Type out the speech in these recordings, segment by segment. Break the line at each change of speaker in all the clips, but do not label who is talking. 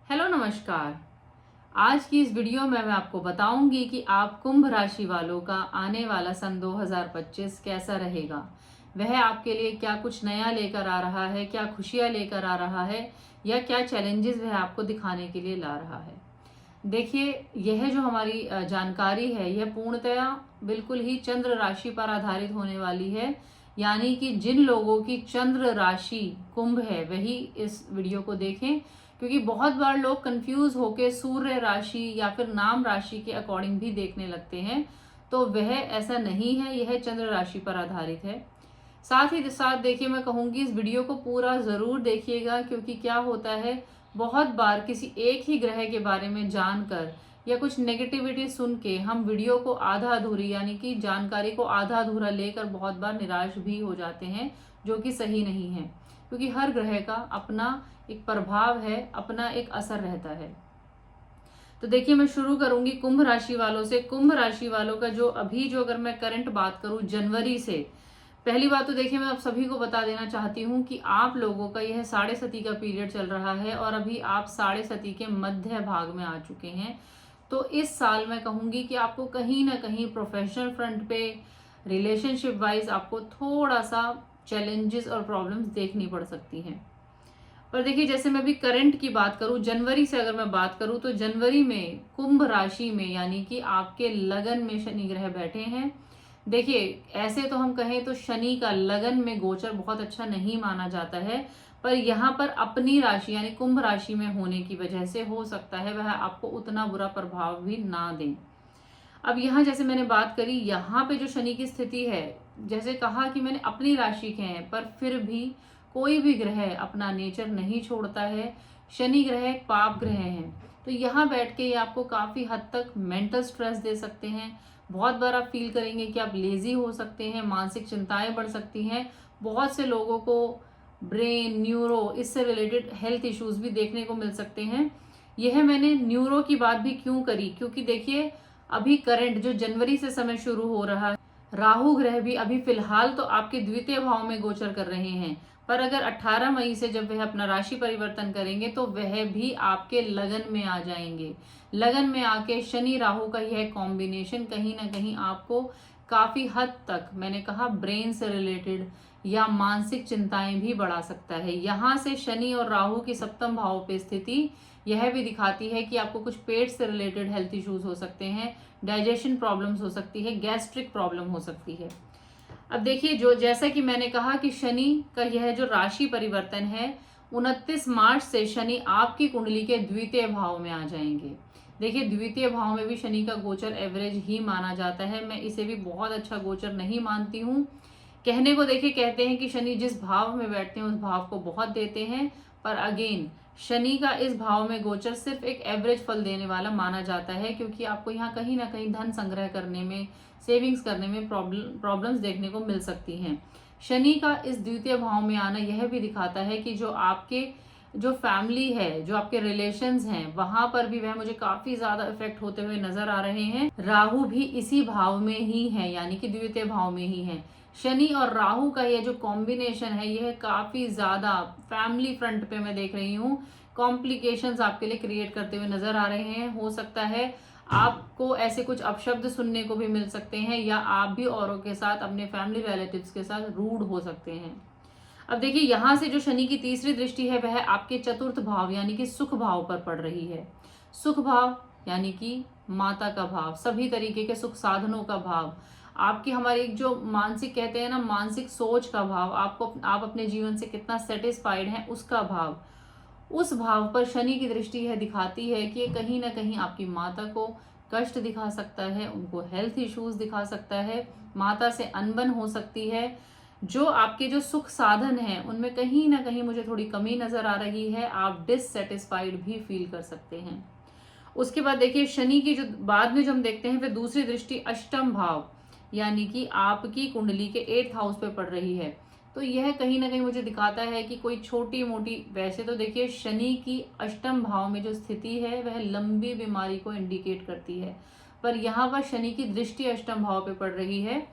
Hello नमस्कार। आज की इस वीडियो में मैं आपको बताऊंगी कि आप कुंभ राशि वालों का आने वाला सन 2025 कैसा रहेगा। वह आपके लिए क्या कुछ नया लेकर आ रहा है, क्या खुशियां लेकर आ रहा है या क्या चैलेंजेस वह आपको दिखाने के लिए ला रहा है। देखिए, यह जो हमारी जानकारी है यह पूर्णतया बिल्कुल ही चंद्र राशि पर आधारित होने वाली है। यानी कि जिन लोगों की चंद्र राशि कुंभ है वही इस वीडियो को देखें, क्योंकि बहुत बार लोग कंफ्यूज होकर सूर्य राशि या फिर नाम राशि के अकॉर्डिंग भी देखने लगते हैं। तो वह ऐसा नहीं है, यह चंद्र राशि पर आधारित है। साथ ही साथ देखिए, मैं कहूँगी इस वीडियो को पूरा ज़रूर देखिएगा, क्योंकि क्या होता है, बहुत बार किसी एक ही ग्रह के बारे में जानकर या कुछ नेगेटिविटी सुन के हम वीडियो को आधा अधूरी यानी कि जानकारी को आधा अधूरा लेकर बहुत बार निराश भी हो जाते हैं, जो कि सही नहीं है। क्योंकि हर ग्रह का अपना एक प्रभाव है, अपना एक असर रहता है। तो देखिए, मैं शुरू करूंगी कुंभ राशि वालों से। कुंभ राशि वालों का जो अगर मैं करंट बात करूं जनवरी से, पहली बात तो देखिए, मैं आप सभी को बता देना चाहती हूँ कि आप लोगों का यह साढ़े सती का पीरियड चल रहा है और अभी आप साढ़े सती के मध्य भाग में आ चुके हैं। तो इस साल मैं कहूँगी कि आपको कहीं ना कहीं प्रोफेशनल फ्रंट पे, रिलेशनशिप वाइज आपको थोड़ा सा चैलेंजेस और प्रॉब्लम्स देखनी पड़ सकती हैं। पर देखिए, जैसे मैं अभी करंट की बात करूं, जनवरी से अगर मैं बात करूं, तो जनवरी में कुंभ राशि में यानी कि आपके लगन में शनि ग्रह बैठे हैं। देखिए, ऐसे तो हम कहें तो शनि का लगन में गोचर बहुत अच्छा नहीं माना जाता है, पर यहाँ पर अपनी राशि यानी कुंभ राशि में होने की वजह से हो सकता है वह आपको उतना बुरा प्रभाव भी ना दें। अब यहाँ जैसे मैंने बात करी, यहाँ पे जो शनि की स्थिति है, जैसे कहा कि मैंने अपनी राशि के हैं, पर फिर भी कोई भी ग्रह अपना नेचर नहीं छोड़ता है। शनि ग्रह एक पाप ग्रह है, तो यहाँ बैठ के ये आपको काफी हद तक मेंटल स्ट्रेस दे सकते हैं। बहुत बार आप फील करेंगे कि आप लेजी हो सकते हैं, मानसिक चिंताएं बढ़ सकती हैं। बहुत से लोगों को ब्रेन, न्यूरो, इससे रिलेटेड हेल्थ इश्यूज भी देखने को मिल सकते हैं। यह मैंने न्यूरो की बात भी क्यों करी, क्योंकि देखिए, अभी करंट जो जनवरी से समय शुरू हो रहा है, राहु ग्रह भी अभी फिलहाल तो आपके द्वितीय भाव में गोचर कर रहे हैं, पर अगर 18 मई से जब वह अपना राशि परिवर्तन करेंगे तो वह भी आपके लगन में आ जाएंगे। लगन में आके शनि राहु का यह कॉम्बिनेशन कहीं ना कहीं आपको काफी हद तक, मैंने कहा, ब्रेन से रिलेटेड या मानसिक चिंताएं भी बढ़ा सकता है। यहाँ से शनि और राहु की सप्तम भाव पे स्थिति यह भी दिखाती है कि आपको कुछ पेट से रिलेटेड हेल्थ इश्यूज हो सकते हैं, डाइजेशन प्रॉब्लम्स हो सकती है, गैस्ट्रिक प्रॉब्लम हो सकती है। अब देखिए, जो जैसा कि मैंने कहा कि शनि का यह जो राशि परिवर्तन है, 29 मार्च से शनि आपकी कुंडली के द्वितीय भाव में आ जाएंगे। देखिए, द्वितीय भाव में भी शनि का गोचर एवरेज ही माना जाता है, मैं इसे भी बहुत अच्छा गोचर नहीं मानती हूँ। कहने को देखिए, कहते हैं कि शनि जिस भाव में बैठते हैं उस भाव को बहुत देते हैं, पर अगेन शनि का इस भाव में गोचर सिर्फ एक एवरेज फल देने वाला माना जाता है, क्योंकि आपको यहाँ कहीं ना कहीं धन संग्रह करने में, सेविंग्स करने में प्रॉब्लम्स देखने को मिल सकती हैं। शनि का इस द्वितीय भाव में आना यह भी दिखाता है कि जो फैमिली है, जो आपके रिलेशंस हैं, वहां पर भी वह मुझे काफी ज्यादा इफेक्ट होते हुए नजर आ रहे हैं। राहु भी इसी भाव में ही है, यानी कि द्वितीय भाव में ही है। शनि और राहु का यह जो कॉम्बिनेशन है यह काफी ज्यादा फैमिली फ्रंट पे मैं देख रही हूँ कॉम्प्लिकेशंस आपके लिए क्रिएट करते हुए नजर आ रहे हैं। हो सकता है आपको ऐसे कुछ अपशब्द सुनने को भी मिल सकते हैं, या आप भी औरों के साथ, अपने फैमिली रिलेटिव्स के साथ रूड हो सकते हैं। अब देखिए, यहाँ से जो शनि की तीसरी दृष्टि है वह आपके चतुर्थ भाव यानी कि सुख भाव पर पड़ रही है। सुख भाव यानी कि माता का भाव, सभी तरीके के सुख साधनों का भाव, आपकी हमारी एक जो मानसिक, कहते हैं ना, मानसिक सोच का भाव, आप अपने जीवन से कितना सेटिस्फाइड हैं उसका भाव, उस भाव पर शनि की दृष्टि है दिखाती है कि कहीं ना कहीं आपकी माता को कष्ट दिखा सकता है, उनको हेल्थ इश्यूज दिखा सकता है, माता से अनबन हो सकती है। जो आपके जो सुख साधन हैं उनमें कहीं ना कहीं मुझे थोड़ी कमी नजर आ रही है, आप डिससेटिस्फाइड भी फील कर सकते हैं। उसके बाद देखिए, शनि की जो बाद में जो हम देखते हैं, फिर दूसरी दृष्टि अष्टम भाव यानी कि आपकी कुंडली के 8th हाउस पे पड़ रही है। तो यह कहीं ना कहीं मुझे दिखाता है कि कोई छोटी मोटी, वैसे तो देखिए शनि की अष्टम भाव में जो स्थिति है वह लंबी बीमारी को इंडिकेट करती है, पर यहाँ पर शनि की दृष्टि अष्टम भाव पे पड़ रही है।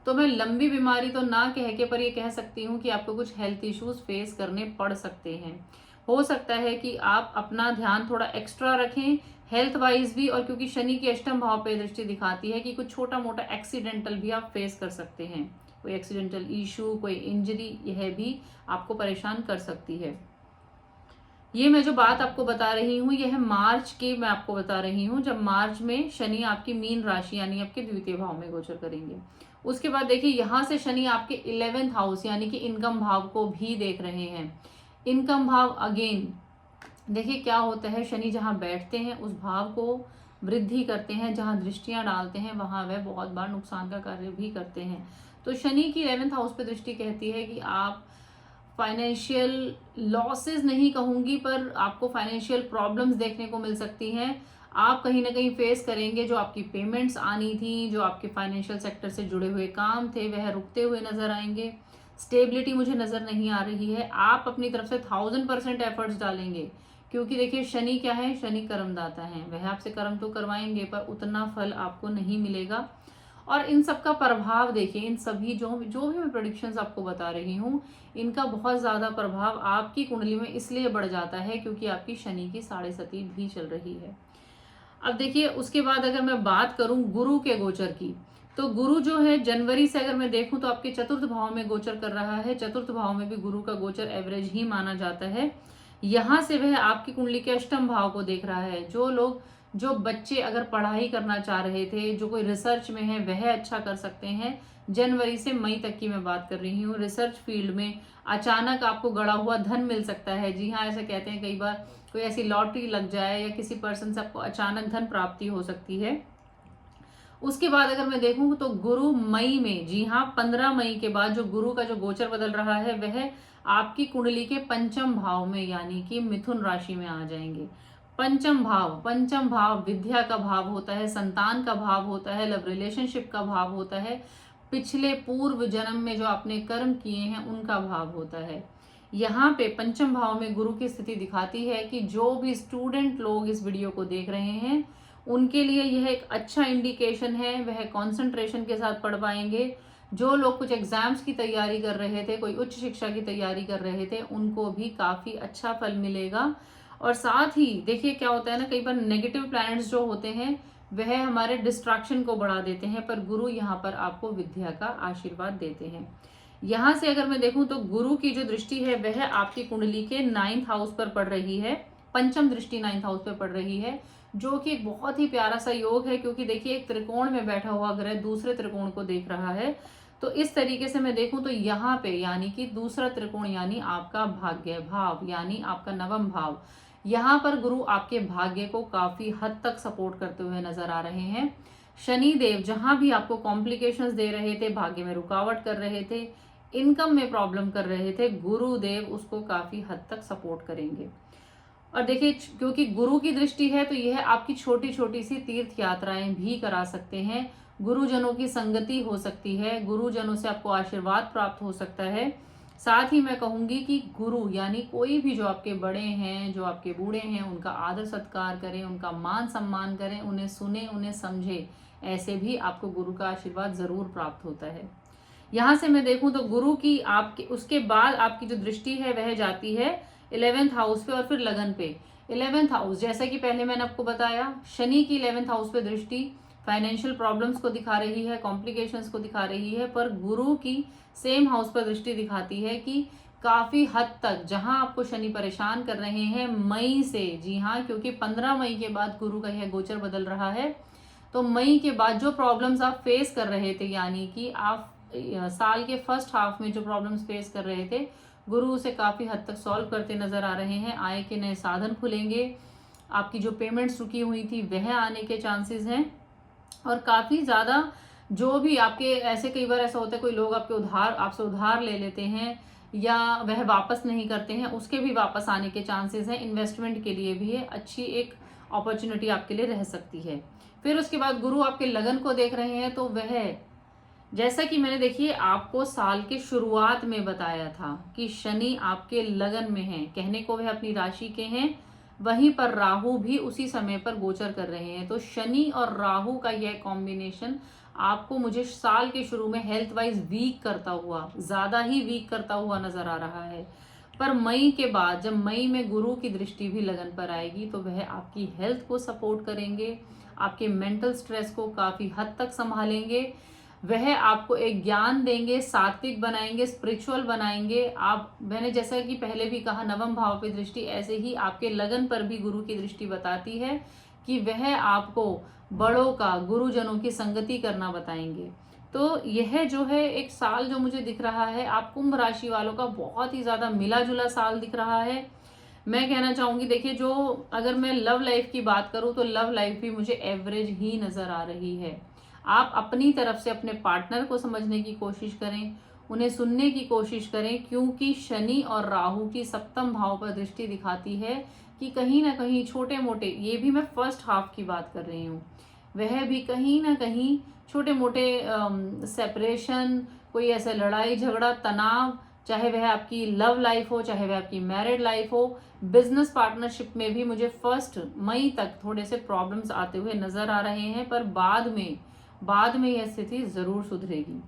तो मैं लंबी बीमारी तो ना कह के, पर ये कह सकती हूँ कि आपको कुछ हेल्थ इश्यूज फेस करने पड़ सकते हैं। हो सकता है कि आप अपना ध्यान थोड़ा एक्स्ट्रा रखें हेल्थ वाइज भी, और क्योंकि शनि की अष्टम भाव पे दृष्टि दिखाती है कि कुछ छोटा मोटा एक्सीडेंटल भी आप फेस कर सकते हैं, कोई एक्सीडेंटल इशू, कोई इंजरी, यह भी आपको परेशान कर सकती है। ये मैं जो बात आपको बता रही हूँ यह मार्च के मैं आपको बता रही हूँ, जब मार्च में शनि आपकी मीन राशि यानी आपके द्वितीय भाव में गोचर करेंगे। उसके बाद देखिए यहाँ से शनि आपके 11th हाउस यानी कि इनकम भाव को भी देख रहे हैं। इनकम भाव अगेन देखिए क्या होता है, शनि जहाँ बैठते हैं उस भाव को वृद्धि करते हैं, जहाँ दृष्टियां डालते हैं वहां वह बहुत बार नुकसान का कार्य भी करते हैं। तो शनि की 11th हाउस पे दृष्टि कहती है कि आप फाइनेंशियल लॉसेस नहीं कहूंगी, पर आपको फाइनेंशियल प्रॉब्लम्स देखने को मिल सकती हैं। आप कहीं ना कहीं फेस करेंगे, जो आपकी पेमेंट्स आनी थी, जो आपके फाइनेंशियल सेक्टर से जुड़े हुए काम थे वह रुकते हुए नजर आएंगे। स्टेबिलिटी मुझे नजर नहीं आ रही है। आप अपनी तरफ से 1000% एफर्ट्स डालेंगे, क्योंकि देखिए शनि क्या है, शनि कर्मदाता है, वह आपसे कर्म तो करवाएंगे पर उतना फल आपको नहीं मिलेगा। और इन सब का प्रभाव देखिए, इन सभी जो भी मैं प्रेडिक्शंस आपको बता रही हूँ, इनका बहुत ज्यादा प्रभाव आपकी कुंडली में इसलिए बढ़ जाता है क्योंकि आपकी शनि की 7.5 भी चल रही है। अब देखिए उसके बाद अगर मैं बात करूं गुरु के गोचर की, तो गुरु जो है जनवरी से अगर मैं देखूं तो आपके चतुर्थ भाव में गोचर कर रहा है। चतुर्थ भाव में भी गुरु का गोचर एवरेज ही माना जाता है। यहाँ से वह आपकी कुंडली के अष्टम भाव को देख रहा है। जो बच्चे अगर पढ़ाई करना चाह रहे थे, जो कोई रिसर्च में है, वह अच्छा कर सकते हैं। जनवरी से मई तक की मैं बात कर रही हूँ। रिसर्च फील्ड में अचानक आपको गड़ा हुआ धन मिल सकता है। जी हाँ, ऐसे कहते हैं कई बार कोई ऐसी लॉटरी लग जाए या किसी पर्सन से आपको अचानक धन प्राप्ति हो सकती है। उसके बाद अगर मैं देखूं तो गुरु मई में, जी हाँ 15 मई के बाद जो गुरु का जो गोचर बदल रहा है वह आपकी कुंडली के पंचम भाव में यानी कि मिथुन राशि में आ जाएंगे। पंचम भाव विद्या का भाव होता है, संतान का भाव होता है, लव रिलेशनशिप का भाव होता है, पिछले पूर्व जन्म में जो आपने कर्म किए हैं उनका भाव होता है। यहाँ पे पंचम भाव में गुरु की स्थिति दिखाती है कि जो भी स्टूडेंट लोग इस वीडियो को देख रहे हैं उनके लिए यह एक अच्छा इंडिकेशन है, वह कंसंट्रेशन के साथ पढ़ पाएंगे। जो लोग कुछ एग्जाम्स की तैयारी कर रहे थे, कोई उच्च शिक्षा की तैयारी कर रहे थे, उनको भी काफी अच्छा फल मिलेगा। और साथ ही देखिए क्या होता है ना, कई बार नेगेटिव प्लैनेट्स जो होते हैं वह हमारे डिस्ट्रैक्शन को बढ़ा देते हैं, पर गुरु यहाँ पर आपको विद्या का आशीर्वाद देते हैं। यहाँ से अगर मैं देखूं तो गुरु की जो दृष्टि है वह आपकी कुंडली के 9th हाउस पर पड़ रही है। पंचम दृष्टि 9th हाउस पर पड़ रही है, जो कि एक बहुत ही प्यारा सा योग है, क्योंकि देखिए एक त्रिकोण में बैठा हुआ ग्रह दूसरे त्रिकोण को देख रहा है। तो इस तरीके से मैं देखूं तो यहाँ पे यानी कि दूसरा त्रिकोण यानी आपका भाग्य भाव यानी आपका नवम भाव, यहाँ पर गुरु आपके भाग्य को काफी हद तक सपोर्ट करते हुए नजर आ रहे हैं। शनि देव जहां भी आपको कॉम्प्लिकेशंस दे रहे थे, भाग्य में रुकावट कर रहे थे, इनकम में प्रॉब्लम कर रहे थे, गुरुदेव उसको काफी हद तक सपोर्ट करेंगे। और देखिए क्योंकि गुरु की दृष्टि है तो यह आपकी छोटी छोटी सी तीर्थ यात्राएं भी करा सकते हैं। गुरुजनों की संगति हो सकती है, गुरुजनों से आपको आशीर्वाद प्राप्त हो सकता है। साथ ही मैं कहूंगी कि गुरु यानी कोई भी जो आपके बड़े हैं, जो आपके बूढ़े हैं, उनका आदर सत्कार करें, उनका मान सम्मान करें, उन्हें सुने, उन्हें समझे, ऐसे भी आपको गुरु का आशीर्वाद जरूर प्राप्त होता है। यहाँ से मैं देखूं तो गुरु की आपके उसके बाद आपकी जो दृष्टि है वह जाती है 11th हाउस पे और फिर लगन पे। 11th हाउस जैसा कि पहले मैंने आपको बताया, शनि की 11th हाउस पे दृष्टि फाइनेंशियल प्रॉब्लम्स को दिखा रही है, कॉम्प्लिकेशंस को दिखा रही है, पर गुरु की सेम हाउस पर दृष्टि दिखाती है कि काफी हद तक जहां आपको शनि परेशान कर रहे हैं मई से, जी हाँ क्योंकि 15 मई के बाद गुरु का यह गोचर बदल रहा है, तो मई के बाद जो प्रॉब्लम्स आप फेस कर रहे थे यानी कि आप साल के फर्स्ट हाफ में जो प्रॉब्लम्स फेस कर रहे थे, गुरु उसे काफी हद तक सॉल्व करते नजर आ रहे हैं। आय के नए साधन खुलेंगे, आपकी जो पेमेंट्स रुकी हुई थी वह आने के चांसेस हैं, और काफी ज्यादा जो भी आपके ऐसे कई बार ऐसा होता है कोई लोग आपसे उधार ले लेते हैं या वह वापस नहीं करते हैं, उसके भी वापस आने के चांसेस हैं। इन्वेस्टमेंट के लिए भी अच्छी एक अपॉर्चुनिटी आपके लिए रह सकती है। फिर उसके बाद गुरु आपके लगन को देख रहे हैं, तो वह जैसा कि मैंने देखिए आपको साल के शुरुआत में बताया था कि शनि आपके लगन में है, कहने को वह अपनी राशि के हैं, वहीं पर राहु भी उसी समय पर गोचर कर रहे हैं। तो शनि और राहु का यह कॉम्बिनेशन आपको मुझे साल के शुरू में हेल्थ वाइज वीक करता हुआ, ज्यादा ही वीक करता हुआ नजर आ रहा है। पर मई के बाद, जब मई में गुरु की दृष्टि भी लगन पर आएगी, तो वह आपकी हेल्थ को सपोर्ट करेंगे, आपके मेंटल स्ट्रेस को काफ़ी हद तक संभालेंगे, वह आपको एक ज्ञान देंगे, सात्विक बनाएंगे, स्पिरिचुअल बनाएंगे। आप, मैंने जैसा कि पहले भी कहा, नवम भाव की दृष्टि, ऐसे ही आपके लगन पर भी गुरु की दृष्टि बताती है कि वह आपको बड़ों का, गुरुजनों की संगति करना बताएंगे। तो यह जो है एक साल जो मुझे दिख रहा है, आप कुंभ राशि वालों का बहुत ही ज़्यादा मिला जुला साल दिख रहा है। मैं कहना चाहूँगी, देखिए, जो अगर मैं लव लाइफ की बात करूँ तो लव लाइफ भी मुझे एवरेज ही नज़र आ रही है। आप अपनी तरफ से अपने पार्टनर को समझने की कोशिश करें, उन्हें सुनने की कोशिश करें, क्योंकि शनि और राहु की सप्तम भाव पर दृष्टि दिखाती है कि कहीं ना कहीं छोटे मोटे, ये भी मैं फर्स्ट हाफ की बात कर रही हूँ, वह भी कहीं ना कहीं छोटे मोटे सेपरेशन, कोई ऐसा लड़ाई झगड़ा तनाव, चाहे वह आपकी लव लाइफ हो, चाहे वह आपकी मैरिड लाइफ हो, बिजनेस पार्टनरशिप में भी मुझे 1 मई तक थोड़े से प्रॉब्लम्स आते हुए नजर आ रहे हैं, पर बाद में यह स्थिति जरूर सुधरेगी।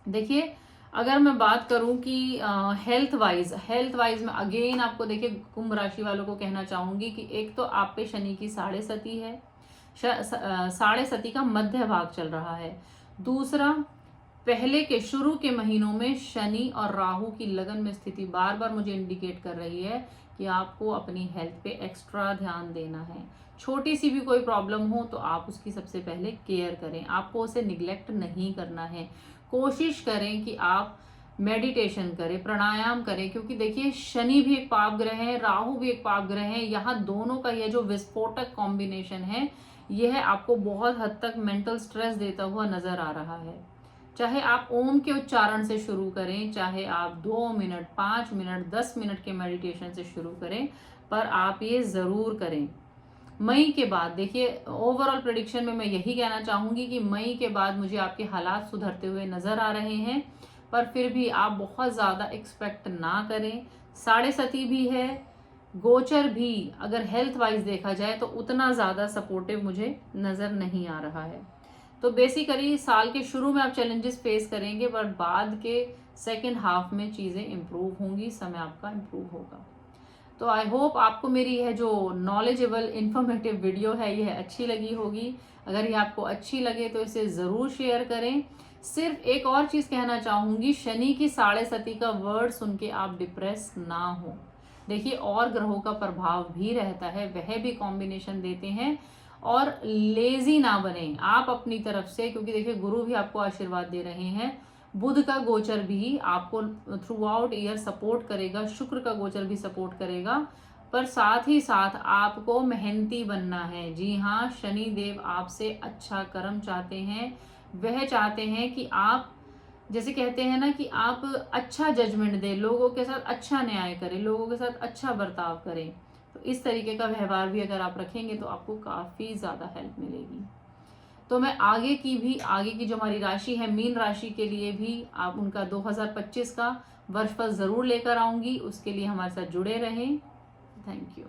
देखिए, अगर मैं बात करूं कि हेल्थ वाइज में अगेन आपको, देखिए, कुंभ राशि वालों को कहना चाहूंगी कि एक तो आप पे शनि की साढ़े सती है, साढ़े सती का मध्य भाग चल रहा है। दूसरा, पहले के शुरू के महीनों में शनि और राहु की लगन में स्थिति बार बार मुझे इंडिकेट कर रही है कि आपको अपनी हेल्थ पे एक्स्ट्रा ध्यान देना है। छोटी सी भी कोई प्रॉब्लम हो तो आप उसकी सबसे पहले केयर करें, आपको उसे निग्लेक्ट नहीं करना है। कोशिश करें कि आप मेडिटेशन करें, प्राणायाम करें, क्योंकि देखिए, शनि भी एक पाप ग्रह है, राहु भी एक पाप ग्रह है। यहाँ दोनों का यह जो विस्फोटक कॉम्बिनेशन है, यह आपको बहुत हद तक मेंटल स्ट्रेस देता हुआ नजर आ रहा है। चाहे आप ओम के उच्चारण से शुरू करें, चाहे आप 2 मिनट, 5 मिनट, 10 मिनट के मेडिटेशन से शुरू करें, पर आप ये ज़रूर करें। मई के बाद, देखिए, ओवरऑल प्रेडिक्शन में मैं यही कहना चाहूँगी कि मई के बाद मुझे आपके हालात सुधरते हुए नज़र आ रहे हैं, पर फिर भी आप बहुत ज़्यादा एक्सपेक्ट ना करें। साढ़े सती भी है, गोचर भी अगर हेल्थ वाइज देखा जाए तो उतना ज़्यादा सपोर्टिव मुझे नज़र नहीं आ रहा है। तो बेसिकली साल के शुरू में आप चैलेंजेस फेस करेंगे, बट बाद के सेकेंड हाफ में चीज़ें इम्प्रूव होंगी, समय आपका इम्प्रूव होगा। तो आई होप आपको मेरी यह जो नॉलेजेबल इन्फॉर्मेटिव वीडियो है यह अच्छी लगी होगी। अगर ये आपको अच्छी लगे तो इसे ज़रूर शेयर करें। सिर्फ एक और चीज़ कहना चाहूँगी, शनि की साढ़े सती का वर्ड सुन के आप डिप्रेस ना हो। देखिए, और ग्रहों का प्रभाव भी रहता है, वह भी कॉम्बिनेशन देते हैं, और लेजी ना बने आप अपनी तरफ से, क्योंकि देखिए, गुरु भी आपको आशीर्वाद दे रहे हैं, बुध का गोचर भी आपको थ्रू आउट ईयर सपोर्ट करेगा, शुक्र का गोचर भी सपोर्ट करेगा, पर साथ ही साथ आपको मेहनती बनना है। जी हाँ, शनि देव आपसे अच्छा कर्म चाहते हैं, वह चाहते हैं कि आप, जैसे कहते हैं ना, कि आप अच्छा जजमेंट दें, लोगों के साथ अच्छा न्याय करें, लोगों के साथ अच्छा बर्ताव करें। तो इस तरीके का व्यवहार भी अगर आप रखेंगे तो आपको काफ़ी ज़्यादा हेल्प मिलेगी। तो मैं आगे की जो हमारी राशि है, मीन राशि के लिए भी आप उनका 2025 का वर्षफल ज़रूर लेकर आऊँगी। उसके लिए हमारे साथ जुड़े रहें। Thank you.